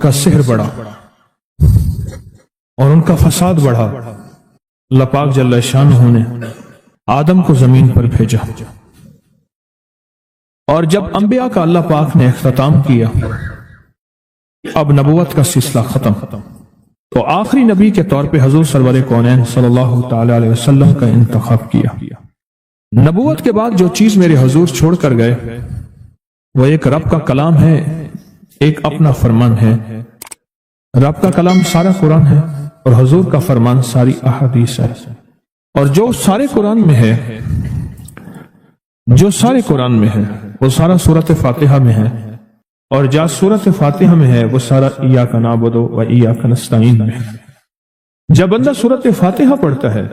ان کا سحر بڑھا اور ان کا فساد بڑھا، اللہ پاک جل شانہ نے آدم کو زمین پر بھیجا، اور جب انبیاء کا اللہ پاک نے اختتام کیا، اب نبوت کا سلسلہ ختم، تو آخری نبی کے طور پہ حضور سرور کونین صلی اللہ تعالی علیہ وسلم کا انتخاب کیا۔ نبوت کے بعد جو چیز میرے حضور چھوڑ کر گئے وہ ایک رب کا کلام ہے، ایک اپنا فرمان ہے۔ رب کا کلام سارا قرآن ہے اور حضور کا فرمان ساری احادیث ہے، اور جو سارے قرآن میں ہے، جو سارے قرآن میں ہے وہ سارا سورۃ فاتحہ میں ہے، اور جہاں سورۃ فاتحہ میں ہے وہ سارا ایاک نعبد و ایاک نستعین میں ہے۔ جب بندہ سورۃ فاتحہ پڑھتا ہے،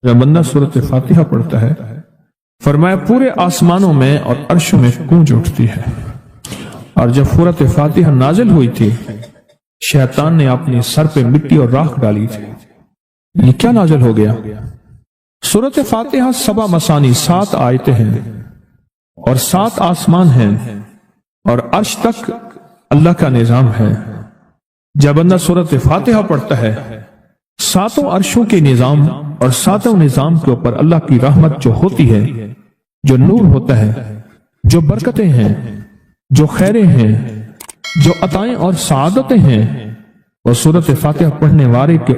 جب بندہ سورۃ فاتحہ پڑھتا ہے، فرمایا پورے آسمانوں میں اور عرشوں میں گونج اٹھتی ہے۔ اور جب سورۃ فاتحہ نازل ہوئی تھی، شیطان نے اپنے سر پہ مٹی اور راکھ ڈالی تھی۔ یہ کیا نازل ہو گیا؟ سورۃ فاتحہ 7 مثانی 7 آیتیں ہیں اور 7 آسمان ہیں اور عرش تک اللہ کا نظام ہے۔ جب بندہ سورۃ فاتحہ پڑھتا ہے، 7 عرشوں کے نظام اور 7 نظام کے اوپر اللہ کی رحمت جو ہوتی ہے، جو نور ہوتا ہے، جو برکتیں ہیں، جو خیریں ہیں، جو عطائیں اور سعادتیں ہیں، وہ سورۃ فاتحہ پڑھنے والے کے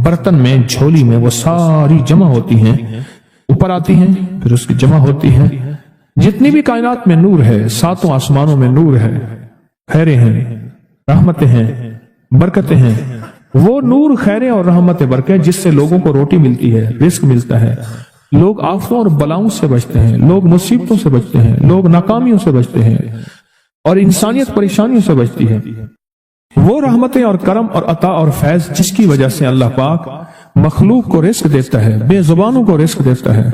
برتن میں، جھولی میں وہ ساری جمع ہوتی ہیں، اوپر آتی ہیں، پھر اس کی جمع ہوتی ہیں۔ جتنی بھی کائنات میں نور ہے، 7 آسمانوں میں نور ہے، خیریں ہیں، رحمتیں ہیں، برکتیں ہیں، وہ نور، خیریں اور رحمت برکت جس سے لوگوں کو روٹی ملتی ہے، رزق ملتا ہے، لوگ آفتوں اور بلاؤں سے بچتے ہیں، لوگ مصیبتوں سے بچتے ہیں، لوگ ناکامیوں سے بچتے ہیں، اور انسانیت پریشانیوں سے بچتی ہے۔ وہ رحمتیں اور کرم اور عطا اور فیض جس کی وجہ سے اللہ پاک مخلوق کو رزق دیتا ہے، بے زبانوں کو رزق دیتا ہے۔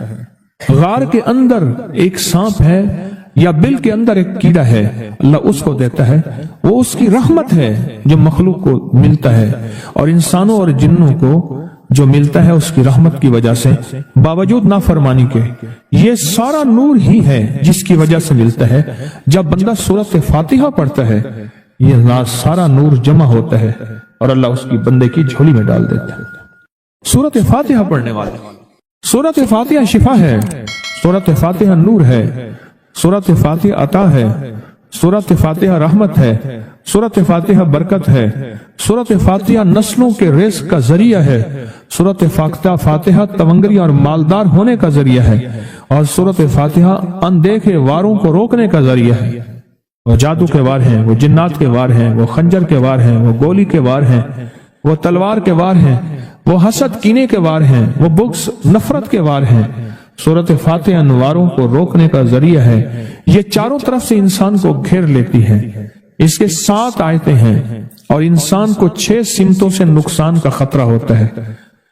غار کے اندر ایک سانپ ہے یا بل کے اندر ایک کیڑا ہے، اللہ اس کو دیتا ہے، وہ اس کی رحمت ہے جو مخلوق کو ملتا ہے، اور انسانوں اور جنوں کو جو ملتا ہے اس کی رحمت کی وجہ سے، باوجود نافرمانی کے۔ یہ سارا نور ہی ہے جس کی وجہ سے ملتا ہے۔ جب بندہ سورۃ فاتحہ پڑھتا ہے، یہ سارا نور جمع ہوتا ہے اور اللہ اس کی بندے کی جھولی میں ڈال دیتا ہے۔ سورۃ فاتحہ پڑھنے والے، سورۃ فاتحہ شفا ہے، سورۃ فاتحہ نور ہے، سورۃ فاتحہ عطا ہے، سورۃ فاتحہ رحمت ہے، سورۃ فاتحہ برکت ہے، سورۃ فاتحہ نسلوں کے رزق کا ذریعہ ہے، سورۃ فاتحہ تونگری اور مالدار ہونے کا ذریعہ ہے، اور سورۃ فاتحہ اندیکھے واروں کو روکنے کا ذریعہ ہے۔ وہ جادو کے وار ہیں، وہ جنات کے وار ہیں، وہ خنجر کے وار ہیں، وہ گولی کے وار ہیں، وہ تلوار کے وار ہیں، وہ حسد کینے کے وار ہیں، وہ بغض نفرت کے وار ہیں۔ سورۃ فاتحہ انواروں کو روکنے کا ذریعہ ہے، یہ چاروں طرف سے انسان کو گھیر لیتی ہے۔ اس کے 7 آیتیں ہیں اور انسان کو 6 سمتوں سے نقصان کا خطرہ ہوتا ہے،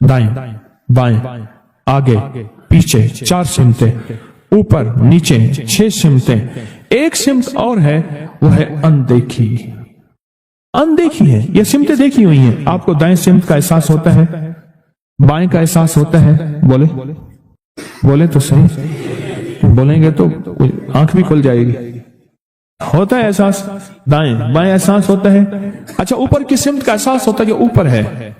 دائیں بائیں آگے پیچھے 4 سمتیں، اوپر نیچے 6 سمتیں۔ ایک سمت اور ہے، وہ ہے اندیکھی۔ اندیکھی ہے، یہ سمتیں دیکھی ہوئی ہیں، آپ کو دائیں سمت کا احساس ہوتا ہے، بائیں کا احساس ہوتا ہے، بولے تو صحیح، بولیں گے تو آنکھ بھی کھل جائے گی۔ ہوتا ہے احساس، دائیں بائیں احساس ہوتا ہے۔ اچھا، اوپر کی سمت کا احساس ہوتا ہے جو اوپر ہے،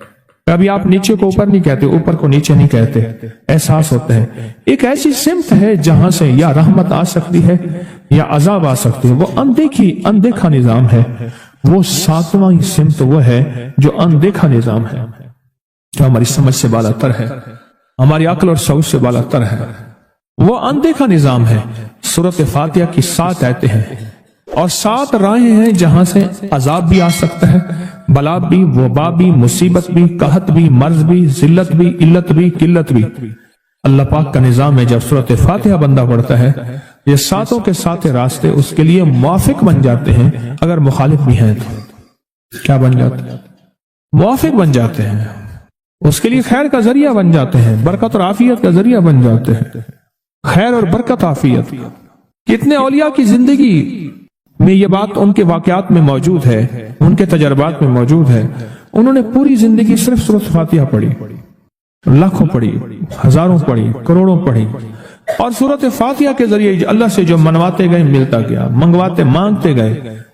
کبھی آپ نیچے کو اوپر نہیں کہتے، اوپر کو نیچے نہیں کہتے، احساس ہوتا ہے۔ ایک ایسی سمت ہے جہاں سے یا رحمت آ سکتی ہے یا عذاب آ سکتی ہے، وہ اندیکھا نظام ہے۔ وہ 7واں سمت وہ ہے جو اندیکھا نظام ہے، جو ہماری سمجھ سے بالا تر ہے، ہماری عقل اور شعور سے بالا تر ہے، وہ اندیکھا نظام ہے۔ سورۃ فاتحہ کی 7 آیتیں ہیں اور 7 راہیں ہیں جہاں سے عذاب بھی آ سکتا ہے، بلا بھی، وبا بھی، مصیبت بھی، قحط بھی، مرض بھی، ذلت بھی، علت بھی، قلت بھی۔ اللہ پاک کا نظام ہے، جب سورۃ فاتحہ بندہ پڑھتا ہے، یہ 7 کے 7 راستے اس کے لیے موافق بن جاتے ہیں۔ اگر مخالف بھی ہیں تو کیا بن جاتے ہیں؟ موافق بن جاتے ہیں، اس کے لیے خیر کا ذریعہ بن جاتے ہیں، برکت اور عافیت کا ذریعہ بن جاتے ہیں۔ خیر اور برکت، عافیت۔ کتنے اولیاء کی زندگی میں یہ بات ان کے واقعات میں موجود ہے، ان کے تجربات میں موجود ہے۔ انہوں نے پوری زندگی صرف سورۃ فاتحہ پڑھی، لاکھوں پڑھی، ہزاروں پڑھی، کروڑوں پڑھی، اور سورۃ فاتحہ کے ذریعے اللہ سے جو منواتے گئے ملتا گیا، منگواتے مانگتے گئے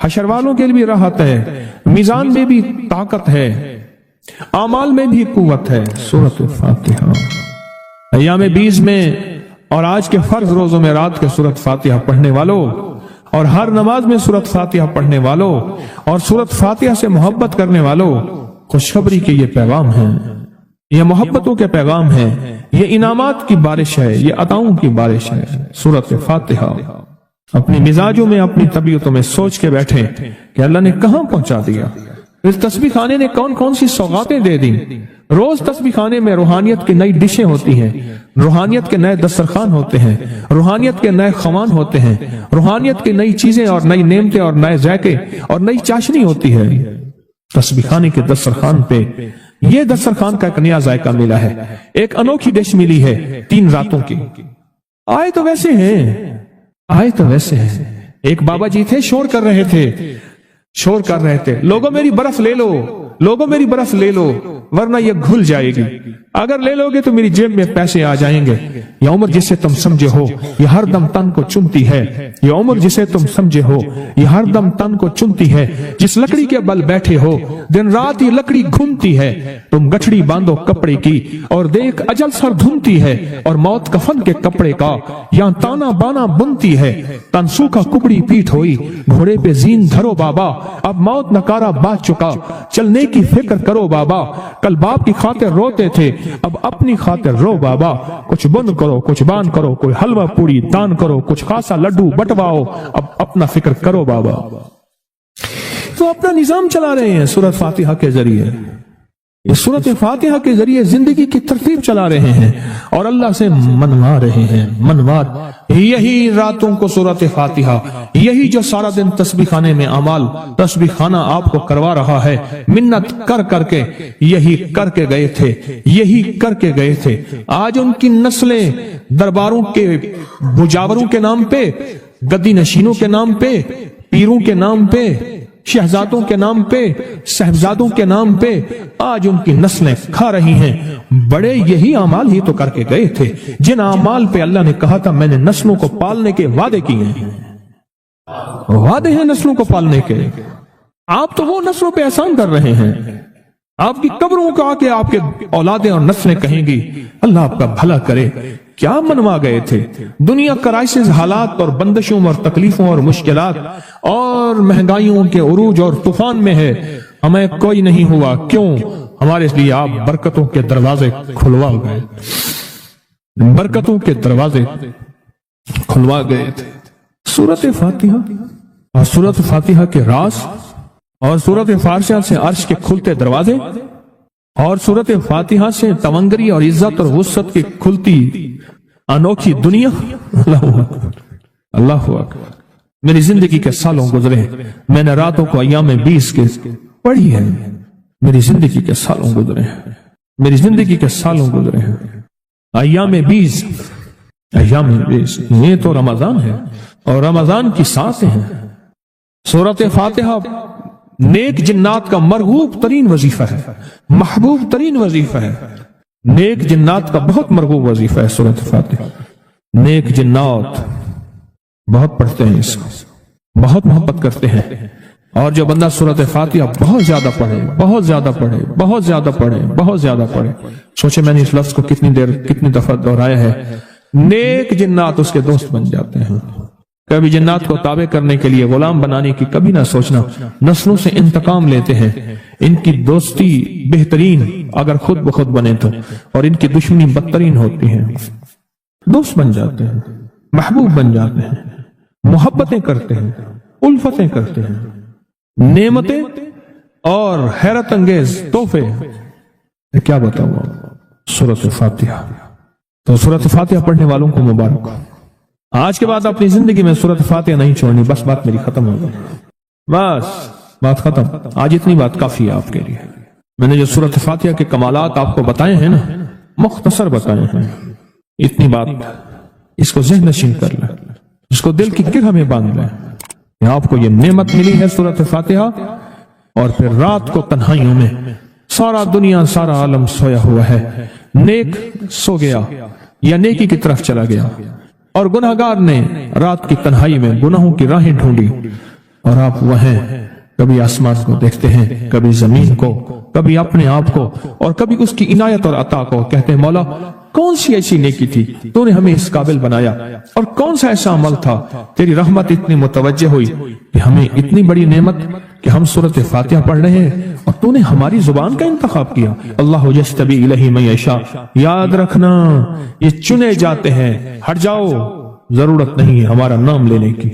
حشر والوں کے لیے بھی راحت ہے، میزان میں بھی طاقت ہے، اعمال میں بھی قوت ہے۔ سورۃ فاتحہ ایام 20 میں اور آج کے فرض روزوں میں رات کے سورۃ فاتحہ پڑھنے والوں اور ہر نماز میں سورۃ فاتحہ پڑھنے والوں اور سورۃ فاتحہ سے محبت کرنے والوں، خوشخبری کے یہ پیغام ہیں، یہ محبتوں کے پیغام ہیں، یہ انعامات کی بارش ہے، یہ عطاؤں کی بارش ہے۔ سورۃ فاتحہ اپنی مزاجوں میں، اپنی طبیعتوں میں سوچ کے بیٹھیں کہ اللہ نے کہاں پہنچا دیا، اس تسبیح خانے نے کون کون سی سوغاتیں دے دی۔ روز تسبیح خانے میں روحانیت کی نئی ڈشیں ہوتی ہیں، روحانیت کے نئے دسترخوان ہوتے ہیں، روحانیت کے نئے خوان ہوتے ہیں، روحانیت کی نئی چیزیں اور نئی نعمتیں اور نئے ذائقے اور نئی چاشنی ہوتی ہے۔ تسبیح خانے کے دسترخوان پہ یہ دسترخوان کا ایک نیا ذائقہ ملا ہے، ایک انوکھی ڈش ملی ہے 3 راتوں کی۔ آئے تو ویسے ہیں، آئے تو ویسے ہیں۔ ایک بابا جی تھے، شور کر رہے تھے، لوگوں میری برف لے لو، لوگوں میری برف لے لو ورنہ یہ گھل جائے گی، اگر لے لو گے تو میری جیب میں پیسے آ جائیں گے۔ یہ عمر جسے تم سمجھے ہو یہ ہر دم تن کو چنتی ہے، یہ عمر جسے تم سمجھے ہو یہ ہر دم تن کو چنتی ہے، جس لکڑی کے بل بیٹھے ہو دن رات یہ لکڑی گھومتی ہے، تم گٹھڑی باندھو کپڑے کی اور دیکھ اجل سر دھنتی ہے، اور موت کفن کے کپڑے کا یہاں تانا بانا بنتی ہے، تن سوکھا کپڑی پیٹ ہوئی گھوڑے پہ زین دھرو بابا، اب موت نکارا بات چکا چلنے کی فکر کرو بابا، کل باپ کی خاطر روتے تھے اب اپنی خاطر رو بابا، کچھ بند کرو کچھ بان کرو، کوئی حلوہ پوڑی دان کرو، کچھ خاصا لڈو بٹواؤ، اب اپنا فکر کرو بابا۔ تو اپنا نظام چلا رہے ہیں سورۃ فاتحہ کے ذریعے، اس سورۃ فاتحہ کے ذریعے زندگی کی ترتیب چلا رہے ہیں اور اللہ سے منوا رہے ہیں، منوات یہی راتوں کو سورۃ فاتحہ، یہی جو سارا دن تسبیح خانے میں اعمال تسبیح خانہ آپ کو کروا رہا ہے، منت کر کر کے یہی کر کے گئے تھے، یہی کر کے گئے تھے۔ آج ان کی نسلیں درباروں کے بجاوروں کے نام پہ، گدی نشینوں کے نام پہ، پیروں کے نام پہ، شہزادوں کے نام پہ، صاحبزادوں کے نام پہ آج ان کی نسلیں کھا رہی ہیں۔ بڑے یہی اعمال ہی تو کر کے گئے تھے جن اعمال پہ اللہ نے کہا تھا میں نے نسلوں کو پالنے کے وعدے کیے ہیں، وعدے ہیں نسلوں کو پالنے کے۔ آپ تو وہ نسلوں پہ احسان کر رہے ہیں، آپ کی قبروں کا آ کے آپ کے اولادیں اور نسلیں کہیں گی اللہ آپ کا بھلا کرے۔ کیا منوا گئے تھے؟ دنیا کرائسس، حالات اور بندشوں اور تکلیفوں اور مشکلات اور مہنگائیوں کے عروج اور طوفان میں ہے، ہمیں کوئی نہیں ہوا، کیوں؟ ہمارے لیے آپ برکتوں کے دروازے کھلوا گئے، برکتوں کے دروازے کھلوا گئے تھے۔ سورۃ فاتحہ اور سورۃ فاتحہ کے راز اور سورۃ فاتحہ سے عرش کے کھلتے دروازے اور سورۃ فاتحہ سے تونگری اور عزت اور وسعت کی کھلتی انوکھی دنیا۔ اللہ اکبر، اللہ اکبر۔ میری زندگی کے سالوں گزرے ہیں، میں نے راتوں کو ایام 20 کے پڑھی ہے، میری زندگی کے سالوں گزرے ہیں، میری زندگی کے سالوں گزرے ہیں۔ ایام 20، ایام 20 یہ تو رمضان ہے اور رمضان کی ساتیں ہیں۔ سورۃ فاتحہ نیک جنات کا مرغوب ترین وظیفہ ہے، محبوب ترین وظیفہ ہے، نیک جنات کا بہت مرغوب وظیفہ ہے سورۃ فاتحہ۔ نیک جنات بہت پڑھتے ہیں، اس کو بہت محبت کرتے ہیں، اور جو بندہ سورۃ فاتحہ بہت زیادہ پڑھے، بہت زیادہ پڑھے، بہت زیادہ پڑھے، بہت زیادہ پڑھے، سوچے میں نے اس لفظ کو کتنی دفعہ دہرایا ہے، نیک جنات اس کے دوست بن جاتے ہیں۔ کبھی جنات کو تابع کرنے کے لیے غلام بنانے کی کبھی نہ سوچنا، نسلوں سے انتقام لیتے ہیں، ان کی دوستی بہترین اگر خود بخود بنے تو، اور ان کی دشمنی بدترین ہوتی ہے۔ دوست بن جاتے ہیں، محبوب بن جاتے ہیں، محبتیں کرتے ہیں، الفتیں کرتے ہیں، نعمتیں اور حیرت انگیز تحفے۔ کیا بتاؤں سورۃ فاتحہ، تو سورۃ فاتحہ پڑھنے والوں کو مبارک۔ آج کے بعد اپنی زندگی میں سورۃ فاتحہ نہیں چھوڑنی، بس بات میری ختم ہو گئی، بس بات ختم۔ آج اتنی بات کافی ہے آپ کے لیے۔ میں نے جو سورۃ فاتحہ کے کمالات آپ کو بتائے ہیں نا، مختصر بتائے ہیں، اتنی بات اس کو ذہن نشین کر لیں، اس کو دل کی گرہ میں باندھ لیں کہ آپ کو یہ نعمت ملی ہے سورۃ فاتحہ، اور پھر رات کو تنہائیوں میں سارا دنیا سارا عالم سویا ہوا ہے، نیک سو گیا یا نیکی کی طرف چلا گیا، اور گناہگار نے رات کی تنہائی میں گناہوں کی راہیں ڈھونڈی، اور آپ وہ ہیں کبھی آسمان کو دیکھتے ہیں، کبھی زمین کو، کبھی اپنے آپ کو، اور کبھی اس کی عنایت اور عطا کو. کہتے ہیں مولا کون سی ایسی نیکی تھی تو نے ہمیں اس قابل بنایا، اور کون سا ایسا عمل تھا تیری رحمت اتنی متوجہ ہوئی کہ ہمیں اتنی بڑی نعمت کہ ہم سورۃ فاتحہ پڑھ رہے ہیں اور تو نے ہماری زبان کا انتخاب کیا. اللہ یجتبی الیہ من یشاء، یاد رکھنا یہ چنے جاتے ہیں، ہٹ جاؤ، ضرورت نہیں ہے ہمارا نام لینے کی.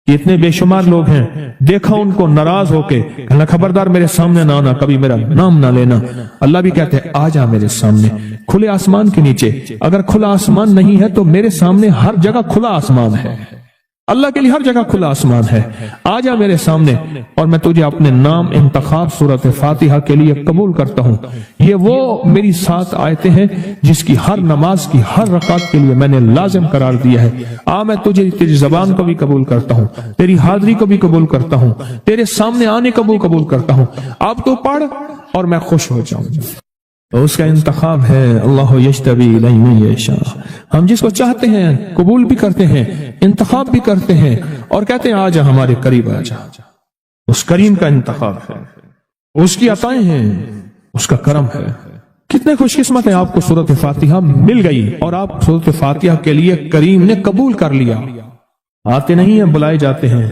اتنے بے شمار لوگ ہیں، دیکھا ان کو ناراض ہو کے، کہنا خبردار میرے سامنے نہ آنا، کبھی میرا نام نہ لینا. اللہ بھی کہتے ہیں آ جا میرے سامنے، کھلے آسمان کے نیچے. اگر کھلا آسمان نہیں ہے تو میرے سامنے ہر جگہ کھلا آسمان ہے. اللہ کے لیے ہر جگہ کھلا آسمان ہے. آ جا میرے سامنے اور میں تجھے اپنے نام انتخاب سورۃ فاتحہ کے لیے قبول کرتا ہوں. یہ وہ میری 7 آیتیں ہیں جس کی ہر نماز کی ہر رکعت کے لیے میں نے لازم قرار دیا ہے. میں تجھے تیری زبان کو بھی قبول کرتا ہوں، تیری حاضری کو بھی قبول کرتا ہوں، تیرے سامنے آنے کو بھی قبول کرتا ہوں. اب تو پڑھ اور میں خوش ہو جاؤں. تو اس کا انتخاب ہے اللہ یجتبی الیہ من یشاء. ہم جس کو چاہتے ہیں قبول بھی کرتے ہیں، انتخاب بھی کرتے ہیں، اور کہتے ہیں آجا ہمارے قریب آجا. اس کریم کا انتخاب ہے، اس کی عطائیں ہیں، اس کا کرم ہے. کتنے خوش قسمت ہیں آپ کو سورۃ فاتحہ مل گئی اور آپ سورۃ فاتحہ کے لیے کریم نے قبول کر لیا. آتے نہیں ہیں، بلائے جاتے ہیں.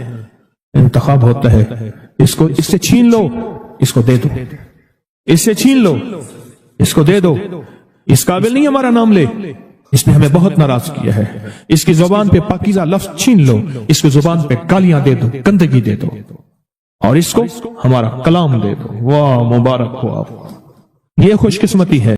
انتخاب ہوتا ہے، اس سے چھین لو، اس کو دے دو، اس سے چھین لو، اس کو دے دو. اس قابل نہیں ہمارا نام لے، اس نے ہمیں بہت ناراض کیا ہے. اس کی زبان پہ پاکیزہ لفظ چھین لو، اس کی زبان پہ گالیاں دے دو، گندگی دے دو، اور اس کو ہمارا کلام دے دو. واہ مبارک ہو آپ. یہ خوش قسمتی ہے.